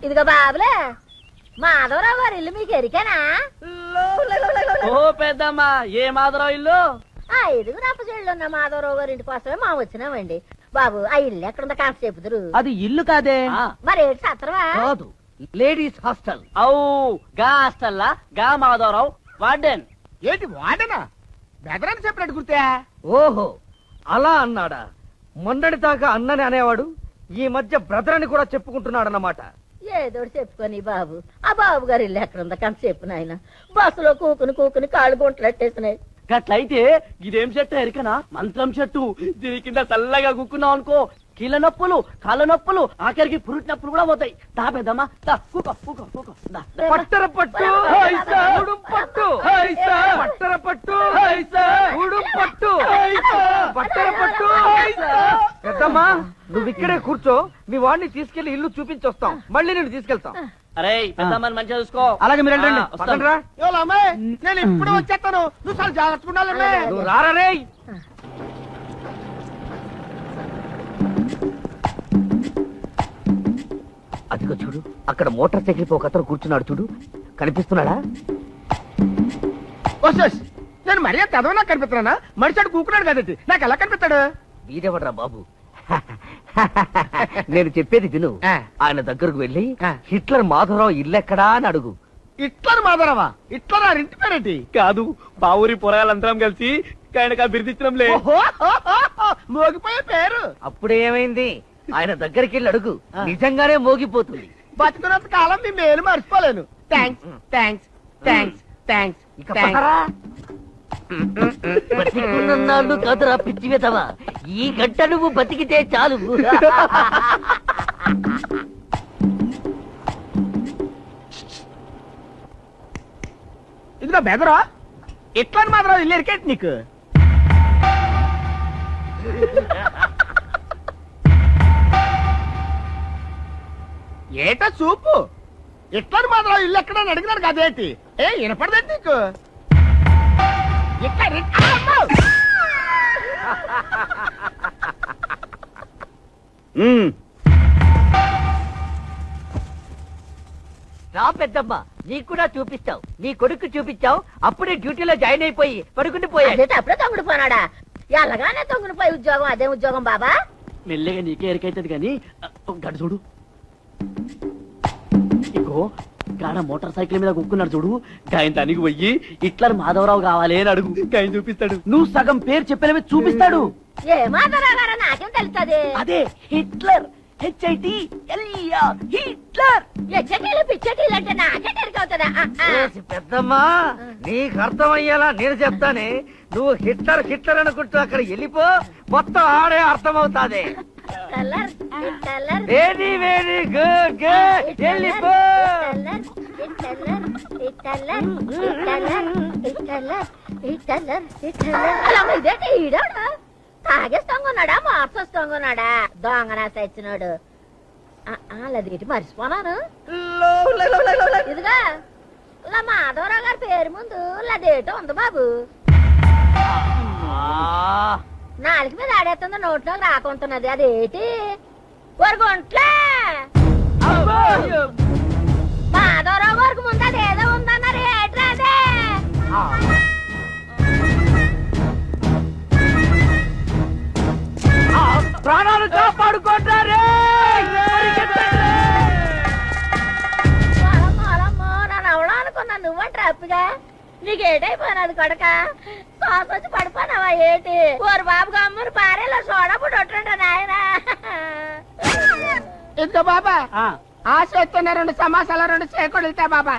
ఇదిగో బాబులే, మాధవరావు గారి ఇల్లు మీకు ఎరికేనా? ఓ పెద్దమ్మా, ఏ మాధవరావు ఇల్లు? ఆ ఇదిగు రప్పచెళ్ళు ఉన్న మాధవరావు గారి ఇంటి కోసమే మా వచ్చినామండి. బాబు ఆ ఇల్లు ఎక్కడుందో కాస్త చెబుతురు. అది ఇల్లు కాదే, మరి ఏంటి సత్రవా? కాదు, లేడీస్ హాస్టల్. అవు గా హాస్టల్లా గా మాధవరావు వార్డెన్. ఏంటి వాడనా? బెదరని చెప్పినట్టు గుర్తే. ఓహో అలా అన్నాడా? మొన్నటి దాకా అన్నని అనేవాడు, ఈ మధ్య బ్రదర్ అని కూడా చెప్పుకుంటున్నాడు అన్నమాట. ఏదో చెప్పుకొని బాబు, ఆ బాబు గారి ఇల్లు ఎక్కడుందో కాస్త చెప్పు నాయన. బస్సులో కూకుని కాళ్ళు గుంటలెట్టేసినాయి. గట్లయితే ఇదేం చెట్టు ఎరికనా? మంత్రం చెట్టు. దీని కింద చల్లగా కుక్కున్నావు అనుకో, కీళ్ళ నొప్పులు, కాళ్ళ నొప్పులు, ఆఖరికి పురుటి నొప్పులు కూడా పోతాయి. దా పెద్దమ్మా, దా కూకో కూకో కూకో. పట్టర పట్టు ఉడుం పట్టు, పట్టర పట్టు ఉడుం పట్టు, పట్టర పట్టు. పెద్దమ్మా నువ్వు ఇక్కడే కూర్చో, మీ వాడిని తీసుకెళ్లి ఇల్లు చూపించొస్తాం, మళ్ళీ నేను తీసుకెళ్తాం. అరే పెద్దమ్మని మంచిగా చూసుకో. అలాగే మీరు వెళ్ళండి. వస్తాను. నేను ఇప్పుడు వచ్చేస్తాను, నువ్వు చాలా జాగ్రత్తగా ఉండాలమ్మే. నువ్వు రారా రే. అదిగో చూడు, అక్కడ మోటార్ సైకిల్ ఒక అతను కూర్చున్నాడు చూడు, కనిపిస్తున్నాడా? నేను మరీ చదవనా కనిపిస్తున్నానా? మనిషాడు కూకున్నాడు కదండి, నాకు ఎలా కనిపిస్తాడు? వీడెవడ్రా బాబు? నేను చెప్పేది విను. ఆ. ఆయన దగ్గరకు వెళ్ళి ఆ. హిట్లర్ మాధవరావు ఇల్లెక్కడా అని అడుగు. ఇట్లర్ మాధవరావా? ఇట్లర్ ఆ ఇంటి పేరేంటి? కాదు, బావూరి పొరగాలందరం కలిసి ఆయనకు బిర్దించడంలే. మోగిపోయే పేరు. అప్పుడేమైంది? ఆయన దగ్గరికి వెళ్ళి అడుగు, నిజంగానే మోగిపోతుంది. బతుకున్నంత కాలం మీ మేలు మర్చిపోలేను. Thanks thanks thanks thanks. ఇక పదరా. బతికున్నాళ్ళు కాదురా పిచ్చి వెతవా, ఈ గంట నువ్వు బతికితే చాలు. ఇదిగో బెదరా, ఇట్లని మాత్రం ఇల్లు ఎరికేంటి నీకు? ఏటా చూపు, ఇట్లని మాత్రం ఇల్లు ఎక్కడ అడిగినారు కదేంటి? ఏ వినపడదేంటి నీకు? ఇక్కడ రా పెద్దమ్మ, నీకు కూడా చూపిస్తావు. నీ కొడుకు చూపించావు, అప్పుడే డ్యూటీలో జాయిన్ అయిపోయి పడుకుని పోయాడు. అదే అప్పుడే తొంగుడు పోనాడా? ఎల్లగానే తొంగుడు పోయి ఉద్యోగం, అదే ఉద్యోగం బాబా. మెల్లగా నీకే ఎరికైతుంది కానీ గడు చూడు, ఇగో గాడ మోటార్ సైకిల్ మీద కుక్కున్నాడు చూడు, గాయన తనికి పోయి హిట్లర్ మాధవరావు కావాలి అని అడుగు, గాయన చూపిస్తాడు. నువ్వు సగం పేరు చెప్పేలమే చూపిస్తాడు. ఏ మాధవరావు గారా? నాకేం తెలుస్తుంది? అదే హిట్లర్, HITLER, హిట్లర్. ఎచ్చటీలు పిచ్చటీలు అంటే నాకే తెరికవుతుందా? పెద్దమ్మా నీకు అర్థమయ్యేలా నేను చెప్తానే, నువ్వు హిట్లర్ హిట్లర్ అనుకుంటూ అక్కడ వెళ్ళిపో, మొత్తం ఆడే అర్థమవుతాది. వెరీ వెరీ గుడ్ గుడ్, వెళ్ళిపో. తాగేస్తాంగున్నాడా, మార్చేస్తాంగున్నాడా? దొంగనా సచ్చినాడు. అలాదేటి మర్చిపోనాను. ఇదిగా ఇలా మాధవరావు గారి పేరు ముందు లదేటో ఉంది బాబు. నాలుగు మీద ఆడేస్తుంది, నోట్లోకి రాకుంటున్నది. అదేటి వరగుంట్లే మాధవరావు గారికి ముందు అదేదో ఉందన్నారు. ఏట్రా అదే? ప్రాణాలు కాపాడుకుంటారే. నన్ను అవడా అనుకున్నా, నువ్వంటే అప్పుగా నీకేటైపోయినది కొడక? శ్వాస వచ్చి పడిపోనావా ఏటి? ఓరు బాబు గమ్మును పారేలో సోడప్పుడు ఒట్టుంటా నాయన. ఇదిగో బాబా, ఆశ ఎత్తున్న 2 సమాసాల 2 చేకూడతా బాబా.